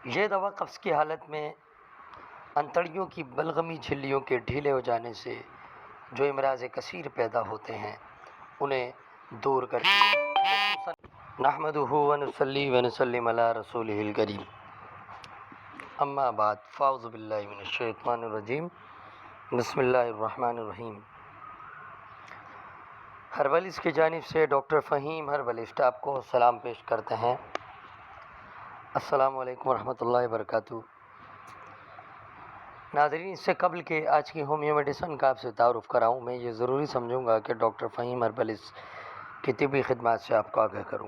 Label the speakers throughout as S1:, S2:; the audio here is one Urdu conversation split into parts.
S1: یہ دوا قبض کی حالت میں انتڑیوں کی بلغمی جھلیوں کے ڈھیلے ہو جانے سے جو امراض کثیر پیدا ہوتے ہیں انہیں دور کرتی ہے۔ نحمدہ ونصلی ونسلم علی رسولہ الکریم، اما بعد، فاعوذ باللہ من الشیطان الرجیم، بسم اللہ الرحمن الرحیم۔ ہربلسٹ کی جانب سے ڈاکٹر فہیم ہربلسٹ آپ کو سلام پیش کرتے ہیں۔ السلام علیکم ورحمۃ اللہ وبرکاتہ۔ ناظرین، اس سے قبل کہ آج کی ہومیو میڈیسن کا آپ سے تعارف کراؤں، میں یہ ضروری سمجھوں گا کہ ڈاکٹر فہیم ہربلسٹ کی طبی خدمات سے آپ کو آگاہ کروں۔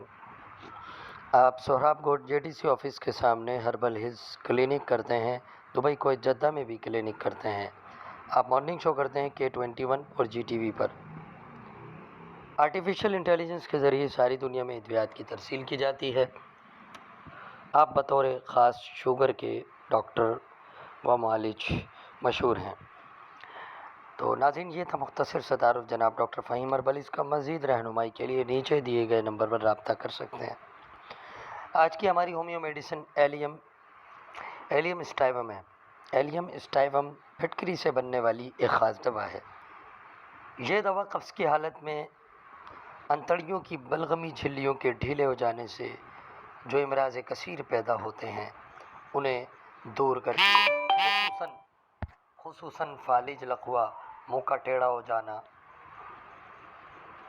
S1: آپ سہراب گوٹ JDC آفس کے سامنے ہربل ہلز کلینک کرتے ہیں، دبئی کویت جدہ میں بھی کلینک کرتے ہیں۔ آپ مارننگ شو کرتے ہیں K21 اور GTV پر۔ آرٹیفیشل انٹیلیجنس کے ذریعے ساری دنیا میں ادویات کی ترسیل کی جاتی ہے۔ آپ بطور خاص شوگر کے ڈاکٹر و معالج مشہور ہیں۔ تو ناظرین، یہ تھا مختصر سا تعارف جناب ڈاکٹر فہیم ہربلسٹ کا۔ مزید رہنمائی کے لیے نیچے دیے گئے نمبر پر رابطہ کر سکتے ہیں۔ آج کی ہماری ہومیو میڈیسن ایلیم اسٹائیوم ہے۔ ایلیم اسٹائیوم پھٹکری سے بننے والی ایک خاص دوا ہے۔ یہ دوا قبض کی حالت میں انتڑیوں کی بلغمی جھلیوں کے ڈھیلے ہو جانے سے جو امراض کثیر پیدا ہوتے ہیں انہیں دور کرتی ہے، خصوصاً فالج لقوہ، منہ کا ٹیڑھا ہو جانا،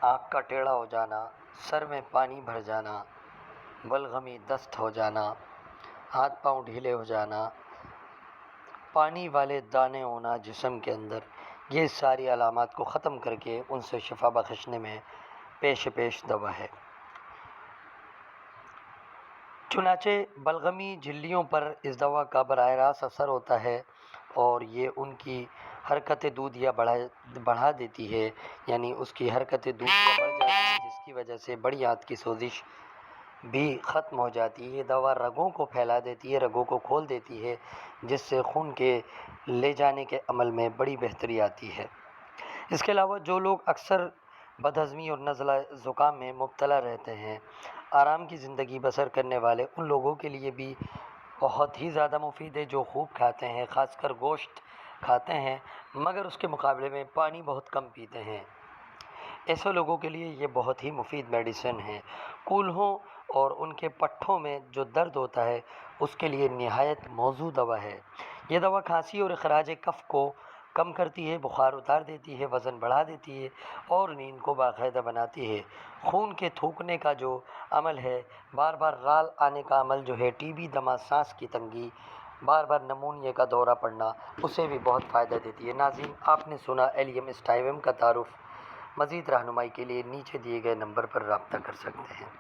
S1: آنکھ کا ٹیڑھا ہو جانا، سر میں پانی بھر جانا، بلغمی دست ہو جانا، ہاتھ پاؤں ڈھیلے ہو جانا، پانی والے دانے ہونا جسم کے اندر، یہ ساری علامات کو ختم کر کے ان سے شفا بخشنے میں پیش دوا ہے۔ چنانچہ بلغمی جھلیوں پر اس دوا کا براہ راست اثر ہوتا ہے اور یہ ان کی حرکت دودھیا بڑھا دیتی ہے، یعنی اس کی حرکت دودھیا بڑھ جاتی ہے، جس کی وجہ سے بڑی آنت کی سوزش بھی ختم ہو جاتی ہے۔ یہ دوا رگوں کو پھیلا دیتی ہے، رگوں کو کھول دیتی ہے، جس سے خون کے لے جانے کے عمل میں بڑی بہتری آتی ہے۔ اس کے علاوہ جو لوگ اکثر بدہضمی اور نزلہ زکام میں مبتلا رہتے ہیں، آرام کی زندگی بسر کرنے والے ان لوگوں کے لیے بھی بہت ہی زیادہ مفید ہے، جو خوب کھاتے ہیں، خاص کر گوشت کھاتے ہیں مگر اس کے مقابلے میں پانی بہت کم پیتے ہیں۔ ایسے لوگوں کے لیے یہ بہت ہی مفید میڈیسن ہے۔ کولہوں اور ان کے پٹھوں میں جو درد ہوتا ہے اس کے لیے نہایت موزوں دوا ہے۔ یہ دوا کھانسی اور اخراج کف کو کم کرتی ہے، بخار اتار دیتی ہے، وزن بڑھا دیتی ہے اور نیند کو باقاعدہ بناتی ہے۔ خون کے تھوکنے کا جو عمل ہے، بار بار رال آنے کا عمل جو ہے، TB، دمہ، سانس کی تنگی، بار بار نمونیا کا دورہ پڑنا، اسے بھی بہت فائدہ دیتی ہے۔ ناظرین، آپ نے سنا ایلیم اسٹائیوم کا تعارف۔ مزید رہنمائی کے لیے نیچے دیے گئے نمبر پر رابطہ کر سکتے ہیں۔